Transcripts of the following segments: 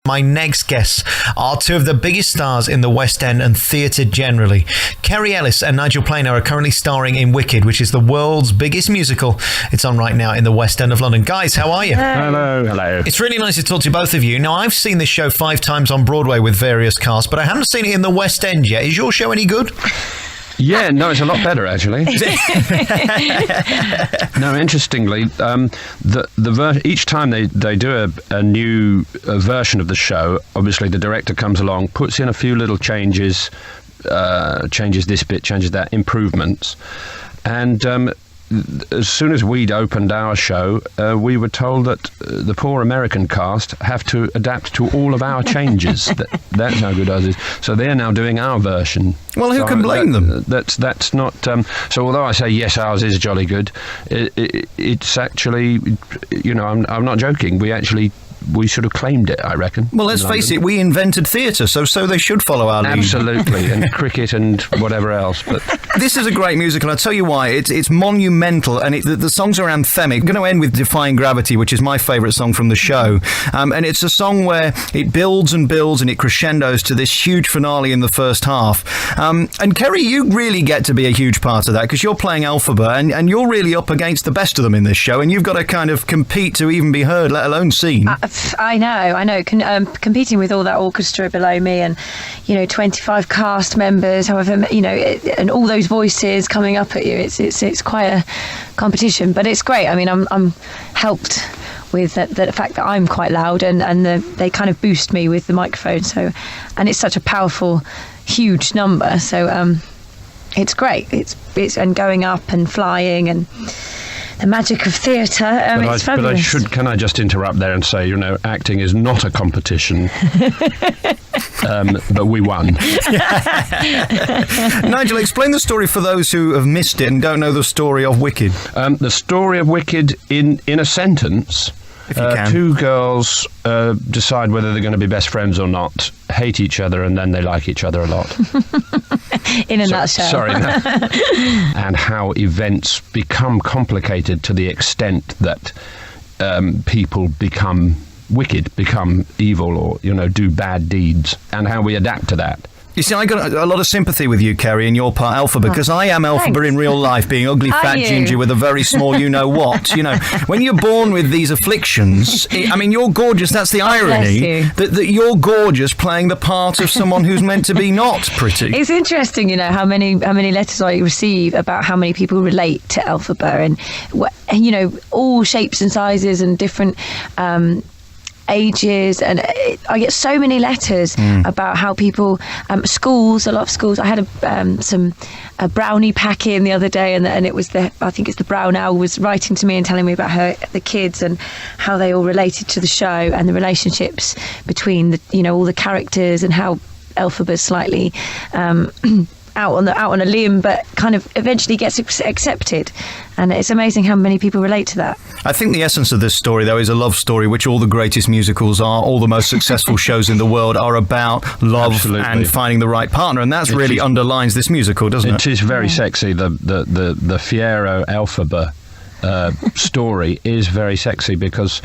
My next guests are two of the biggest stars in the West End and theatre generally. Kerry Ellis and Nigel Kerry are currently starring in Wicked, which is the world's biggest musical. It's on right now in the West End of London. Guys, how are you? Hello. It's really nice to talk to both of you. Now, I've seen this show 5 times on Broadway with various casts, but I haven't seen it in the West End yet. Is your show any good? Yeah, no, it's a lot better actually. No, interestingly, each time they do a new version of the show, obviously the director comes along, puts in a few little changes, changes this bit, changes that, improvements, and as soon as we'd opened our show, we were told that the poor American cast have to adapt to all of our changes. That's how good ours is. So they're now doing our version. Well, who can blame them? That's not. So although I say yes, ours is jolly good, it's actually, I'm not joking. We should have claimed it, I reckon. Well, let's face it, we invented theatre, so they should follow our lead. Absolutely, and cricket and whatever else. But this is a great musical. I'll tell you why. It's monumental, and the songs are anthemic. I'm going to end with Defying Gravity, which is my favourite song from the show. And it's a song where it builds and builds and it crescendos to this huge finale in the first half. And Kerry, you really get to be a huge part of that because you're playing Elphaba, and you're really up against the best of them in this show, and you've got to kind of compete to even be heard, let alone seen. I know. Competing with all that orchestra below me and, 25 cast members, however, and all those voices coming up at you, it's quite a competition, but it's great. I mean, I'm helped with the fact that I'm quite loud and they kind of boost me with the microphone. So, and it's such a powerful, huge number. So it's great. It's and going up and flying and the magic of theatre. It's fabulous. Can I just interrupt there and say, acting is not a competition, but we won. Nigel, explain the story for those who have missed it and don't know the story of Wicked. The story of Wicked, in a sentence, two girls decide whether they're going to be best friends or not, hate each other, and then they like each other a lot. In a nutshell. Sorry. And how events become complicated to the extent that people become wicked, become evil, or, do bad deeds, and how we adapt to that. You see, I got a lot of sympathy with you, Kerry, and your part Elphaba, because I am Elphaba in real life, being ugly, fat ginger with a very small you-know-what. When you're born with these afflictions, you're gorgeous. That's the irony, that you're gorgeous playing the part of someone who's meant to be not pretty. It's interesting, how many letters I receive about how many people relate to Elphaba, and all shapes and sizes and different ages, and I get so many letters about how people, schools, a lot of schools. I had a brownie pack in the other day, and it was I think it's the Brown Owl was writing to me and telling me about the kids and how they all related to the show and the relationships between all the characters, and how Elphaba's slightly out on a limb, but kind of eventually gets accepted. And it's amazing how many people relate to that. I think the essence of this story, though, is a love story, which all the greatest musicals are. All the most successful shows in the world are about love. Absolutely. And finding the right partner, and that's really underlines this musical, doesn't it? It is very sexy. The Fiyero Elphaba story is very sexy because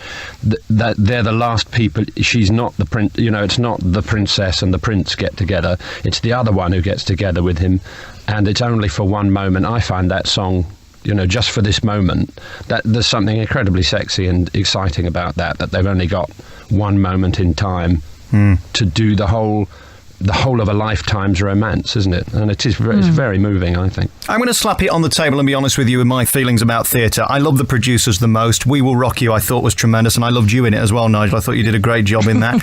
they're the last people. She's not the prince. It's not the princess and the prince get together. It's the other one who gets together with him, and it's only for one moment. I find that song, just for this moment, that there's something incredibly sexy and exciting about that they've only got one moment in time to do the whole of a lifetime's romance, isn't it? And it's very moving, I think. I'm going to slap it on the table and be honest with you with my feelings about theatre. I love the producers the most. We Will Rock You, I thought, was tremendous, and I loved you in it as well, Nigel. I thought you did a great job in that.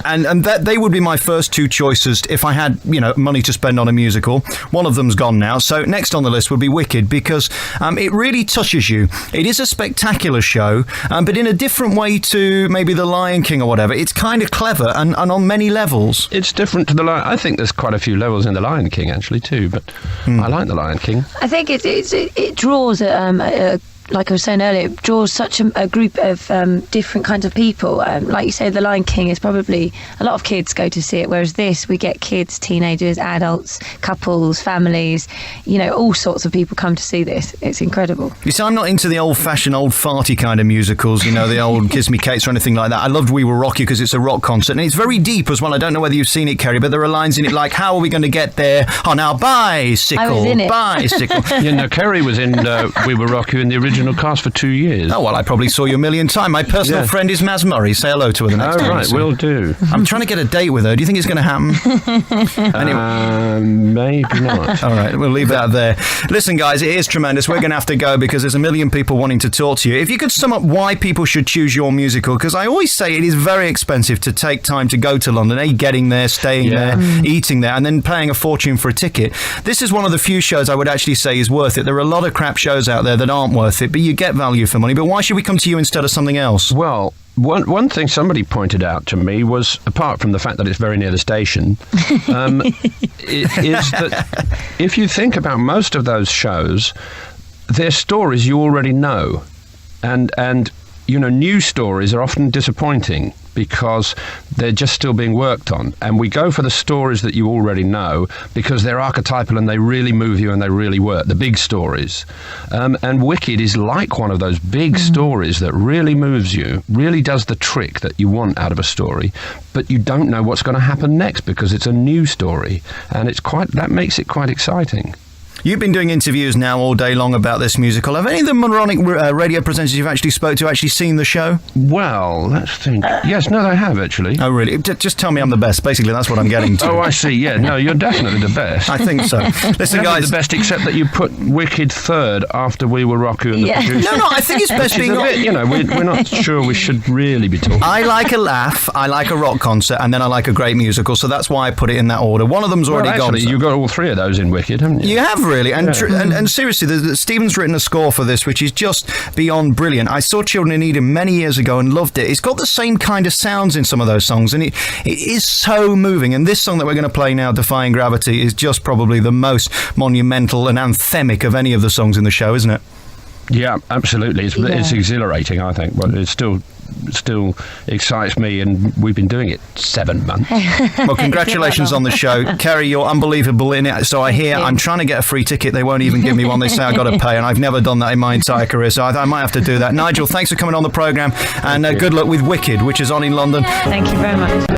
And that they would be my first two choices if I had, money to spend on a musical. One of them's gone now. So next on the list would be Wicked, because it really touches you. It is a spectacular show, but in a different way to maybe The Lion King or whatever. It's kind of clever and on many levels. It's different to The Lion. I think there's quite a few levels in The Lion King, actually, too, but I like The Lion King. I think it draws a like I was saying earlier, it draws such a group of different kinds of people. Like you say, The Lion King is probably, a lot of kids go to see it, whereas this, we get kids, teenagers, adults, couples, families, all sorts of people come to see this. It's incredible. You see, I'm not into the old-fashioned, old farty kind of musicals, the old Kiss Me Kates or anything like that. I loved We Will Rock You because it's a rock concert, and it's very deep as well. I don't know whether you've seen it, Kerry, but there are lines in it like, how are we going to get there on our bicycle? I was in it. Bicycle. Kerry was in We Will Rock You in the original cast for 2 years. Oh, well, I probably saw you a million times. My personal friend is Maz Murray. Say hello to her the next time. Oh, right, will do. I'm trying to get a date with her. Do you think it's going to happen? Maybe not. All right, we'll leave that there. Listen, guys, it is tremendous. We're going to have to go because there's a million people wanting to talk to you. If you could sum up why people should choose your musical, because I always say it is very expensive to take time to go to London, getting there, staying there, eating there, and then paying a fortune for a ticket. This is one of the few shows I would actually say is worth it. There are a lot of crap shows out there that aren't worth it, but you get value for money. But why should we come to you instead of something else? Well, one thing somebody pointed out to me was, apart from the fact that it's very near the station, is that if you think about most of those shows, they're stories you already know. And new stories are often disappointing because they're just still being worked on. And we go for the stories that you already know because they're archetypal and they really move you and they really work, the big stories. And Wicked is like one of those big stories that really moves you, really does the trick that you want out of a story, but you don't know what's going to happen next because it's a new story. And that makes it quite exciting. You've been doing interviews now all day long about this musical. Have any of the moronic radio presenters you've actually spoke to actually seen the show? Well, let's think. Yes, no, they have, actually. Oh, really? Just tell me I'm the best. Basically, that's what I'm getting to. Oh, I see. Yeah, no, you're definitely the best. I think so. Listen, guys. The best, except that you put Wicked third after We Will Rock You and the producer. No, I think it's best being... we're not sure we should really be talking. I like a laugh, I like a rock concert, and then I like a great musical, so that's why I put it in that order. One of them's already gone. Actually, you got all three of those in Wicked, haven't you? You have, really. And and seriously, Stephen's written a score for this, which is just beyond brilliant. I saw Children in Eden many years ago and loved it. It's got the same kind of sounds in some of those songs, and it is so moving. And this song that we're going to play now, Defying Gravity, is just probably the most monumental and anthemic of any of the songs in the show, isn't it? Yeah, absolutely. It's exhilarating, I think, but it still excites me, and we've been doing it 7 months. Well, congratulations on the show. Kerry, you're unbelievable in it. So I hear I'm trying to get a free ticket. They won't even give me one. They say I've got to pay, and I've never done that in my entire career, so I might have to do that. Nigel, thanks for coming on the programme, and good luck with Wicked, which is on in London. Thank you very much.